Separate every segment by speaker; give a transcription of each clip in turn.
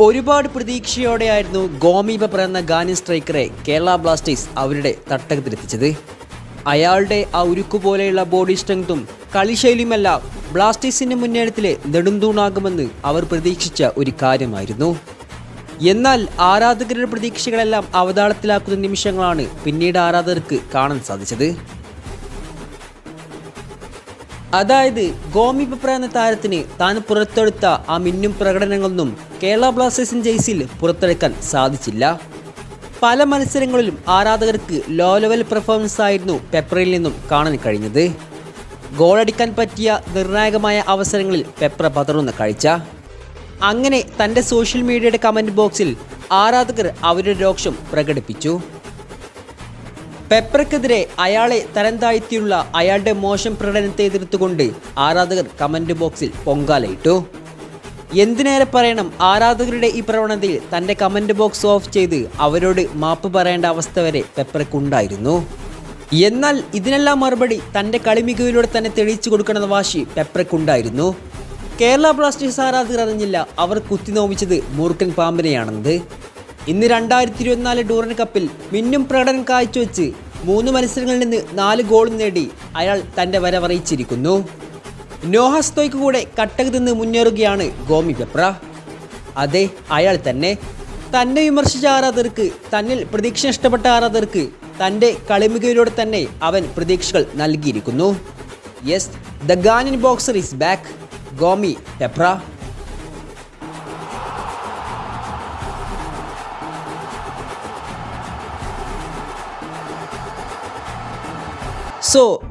Speaker 1: ഒരുപാട് പ്രതീക്ഷയോടെയായിരുന്നു ഗോമി പെപ്ര എന്ന ഗാനിയൻ സ്ട്രൈക്കറെ കേരള ബ്ലാസ്റ്റേഴ്സ് അവരുടെ തട്ടകത്തിലെത്തിച്ചത്. അയാളുടെ ആ ഉരുക്കുപോലെയുള്ള ബോഡി സ്ട്രെങ്തും കളിശൈലിയുമെല്ലാം ബ്ലാസ്റ്റേഴ്സിന്റെ മുന്നേറ്റത്തിലെ നെടുന്തൂണാകുമെന്ന് അവർ പ്രതീക്ഷിച്ച ഒരു കാര്യമായിരുന്നു. എന്നാൽ ആരാധകരുടെ പ്രതീക്ഷകളെല്ലാം അവതാളത്തിലാക്കുന്ന നിമിഷങ്ങളാണ് പിന്നീട് ആരാധകർക്ക് കാണാൻ സാധിച്ചത്. അതായത് ഗോമി പെപ്ര എന്ന താരത്തിന് താൻ പുറത്തെടുത്ത ആ മിന്നും പ്രകടനങ്ങളൊന്നും കേരള ബ്ലാസ്റ്റേഴ്സിന്റെ ജേഴ്സിയിൽ പുറത്തെടുക്കാൻ സാധിച്ചില്ല. പല മത്സരങ്ങളിലും ആരാധകർക്ക് ലോ ലെവൽ പെർഫോമൻസ് ആയിരുന്നു പെപ്രയിൽ നിന്നും കാണാൻ കഴിഞ്ഞത്. ഗോളടിക്കാൻ പറ്റിയ നിർണായകമായ അവസരങ്ങളിൽ പെപ്ര പതറുന്ന കാഴ്ച. അങ്ങനെ തൻ്റെ സോഷ്യൽ മീഡിയയുടെ കമൻറ്റ് ബോക്സിൽ ആരാധകർ അവരുടെ രോഷം പ്രകടിപ്പിച്ചു. പെപ്രക്കെതിരെ അയാളെ തരം താഴ്ത്തിയുള്ള അയാളുടെ മോശം പ്രകടനത്തെ എതിർത്തുകൊണ്ട് ആരാധകർ കമൻറ്റ് ബോക്സിൽ പൊങ്കാലയിട്ടു. എന്തിനേറെ പറയണം, ആരാധകരുടെ ഈ പ്രവണതയിൽ തൻ്റെ കമൻറ്റ് ബോക്സ് ഓഫ് ചെയ്ത് അവരോട് മാപ്പ് പറയേണ്ട അവസ്ഥ വരെ പെപ്രക്കുണ്ടായിരുന്നു. എന്നാൽ ഇതിനെല്ലാം മറുപടി തൻ്റെ കളിമികവിലൂടെ തന്നെ തെളിയിച്ചു കൊടുക്കണമെന്ന വാശി പെപ്രക്കുണ്ടായിരുന്നു. കേരള ബ്ലാസ്റ്റേഴ്സ് ആരാധകർ അറിഞ്ഞില്ല അവർ കുത്തിനോവിച്ചത് മൂർഖൻ പാമ്പിനെയാണെന്നത്. ഇന്ന് 2024 ഡൂറൻ കപ്പിൽ മിന്നും പ്രകടനം കാഴ്ചവെച്ച് 3 മത്സരങ്ങളിൽ നിന്ന് 4 ഗോളും നേടി അയാൾ തൻ്റെ വരവറിയിച്ചിരിക്കുന്നു. നോഹ സ്റ്റോയ്ക്ക് കൂടെ കട്ടകത്ത് നിന്ന് മുന്നേറുകയാണ് ഗോമി പെപ്ര. അതെ, അയാൾ തന്നെ. തന്നെ വിമർശിച്ച ആരാധകർക്ക്, തന്നിൽ പ്രതീക്ഷ നഷ്ടപ്പെട്ട ആരാധകർക്ക് തൻ്റെ കളിമികയിലൂടെ തന്നെ അവൻ പ്രതീക്ഷകൾ നൽകിയിരിക്കുന്നു. Yes, the Ghanaian boxer is back. Kwame Peprah.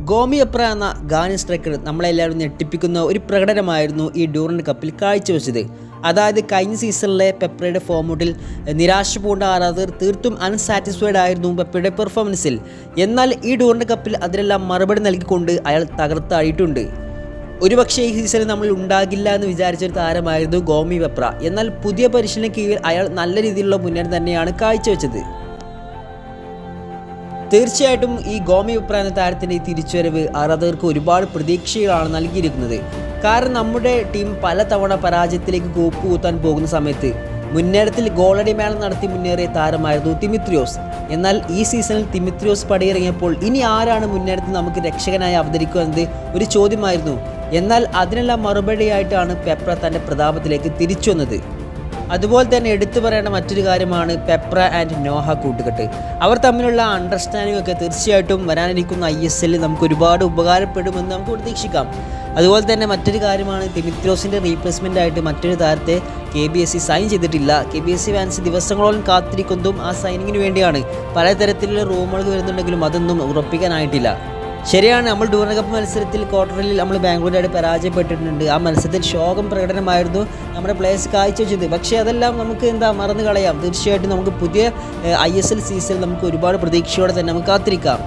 Speaker 1: Kwame Peprah എന്ന ഗാനിയൻ സ്ട്രൈക്കർ നമ്മളെല്ലാവരും ഞെട്ടിപ്പിക്കുന്ന ഒരു പ്രകടനമായിരുന്നു ഈ ഡ്യൂറന്റ് കപ്പിൽ കാഴ്ചവെച്ചത്. അതായത് കഴിഞ്ഞ സീസണിലെ പെപ്രയുടെ ഫോമൗട്ടിൽ നിരാശ പൂണ്ട ആരാധകർ തീർത്തും അൺസാറ്റിസ്ഫൈഡ് ആയിരുന്നു പെപ്രയുടെ പെർഫോമൻസിൽ. എന്നാൽ ഈ ഡ്യൂറന്റ് കപ്പിൽ അതിനെല്ലാം മറുപടി നൽകിക്കൊണ്ട് അയാൾ തകർത്തായിട്ടുണ്ട്. ഒരുപക്ഷെ ഈ സീസണിൽ നമ്മൾ ഉണ്ടാകില്ല എന്ന് വിചാരിച്ചൊരു താരമായിരുന്നു ഗോമി പെപ്ര. എന്നാൽ പുതിയ പരിശീലന കീഴിൽ അയാൾ നല്ല രീതിയിലുള്ള മുന്നേറ്റം തന്നെയാണ് കാഴ്ചവെച്ചത്. തീർച്ചയായിട്ടും ഈ ഗോമി പെപ്ര എന്ന താരത്തിൻ്റെ ഈ തിരിച്ചുവരവ് ആരാധകർക്ക് ഒരുപാട് പ്രതീക്ഷകളാണ് നൽകിയിരിക്കുന്നത്. കാരണം നമ്മുടെ ടീം പലതവണ പരാജയത്തിലേക്ക് കൂപ്പുകൂത്താൻ പോകുന്ന സമയത്ത് മുന്നേറ്റത്തിൽ ഗോളടി മേളം നടത്തി മുന്നേറിയ താരമായിരുന്നു ദിമിത്രിയോസ്. എന്നാൽ ഈ സീസണിൽ ദിമിത്രിയോസ് പടിയിറങ്ങിയപ്പോൾ ഇനി ആരാണ് മുന്നേറ്റത്തിൽ നമുക്ക് രക്ഷകനായി അവതരിക്കുക എന്നത് ഒരു ചോദ്യമായിരുന്നു. എന്നാൽ അതിനെല്ലാം മറുപടിയായിട്ടാണ് പെപ്ര തൻ്റെ പ്രതാപത്തിലേക്ക് തിരിച്ചു വന്നത്. അതുപോലെ തന്നെ എടുത്തു പറയേണ്ട മറ്റൊരു കാര്യമാണ് പെപ്ര ആൻഡ് നോഹ കൂട്ടുകെട്ട്. അവർ തമ്മിലുള്ള അണ്ടർസ്റ്റാൻഡിംഗ് ഒക്കെ തീർച്ചയായിട്ടും വരാനിരിക്കുന്ന ISL നമുക്ക് ഒരുപാട് ഉപകാരപ്പെടുമെന്ന് നമുക്ക് പ്രതീക്ഷിക്കാം. അതുപോലെ തന്നെ മറ്റൊരു കാര്യമാണ് ദിമിത്രിയോസിൻ്റെ റീപ്ലേസ്മെൻ്റ് ആയിട്ട് മറ്റൊരു താരത്തെ KBSC സൈൻ ചെയ്തിട്ടില്ല. KBSC ഫാൻസ് ദിവസങ്ങളോളം കാത്തിരിക്കുന്നതും ആ സൈനിങ്ങിന് വേണ്ടിയാണ്. പലതരത്തിലുള്ള റൂമുകൾ വരുന്നുണ്ടെങ്കിലും അതൊന്നും ഉറപ്പിക്കാനായിട്ടില്ല. ശരിയാണ്, നമ്മൾ ഡൂറന്റ് കപ്പ് മത്സരത്തിൽ ക്വാർട്ടറിൽ നമ്മൾ ബാംഗ്ലൂരായിട്ട് പരാജയപ്പെട്ടിട്ടുണ്ട്. ആ മത്സരത്തിൽ ശോകം പ്രകടനമായിരുന്നു നമ്മുടെ പ്ലേയേഴ്സ് കാഴ്ചവെച്ചത്. പക്ഷേ അതെല്ലാം നമുക്ക് മറന്നു കളയാം. തീർച്ചയായിട്ടും നമുക്ക് പുതിയ ISL സീസണിൽ നമുക്ക് ഒരുപാട് പ്രതീക്ഷയോടെ തന്നെ നമുക്ക് കാത്തിരിക്കാം.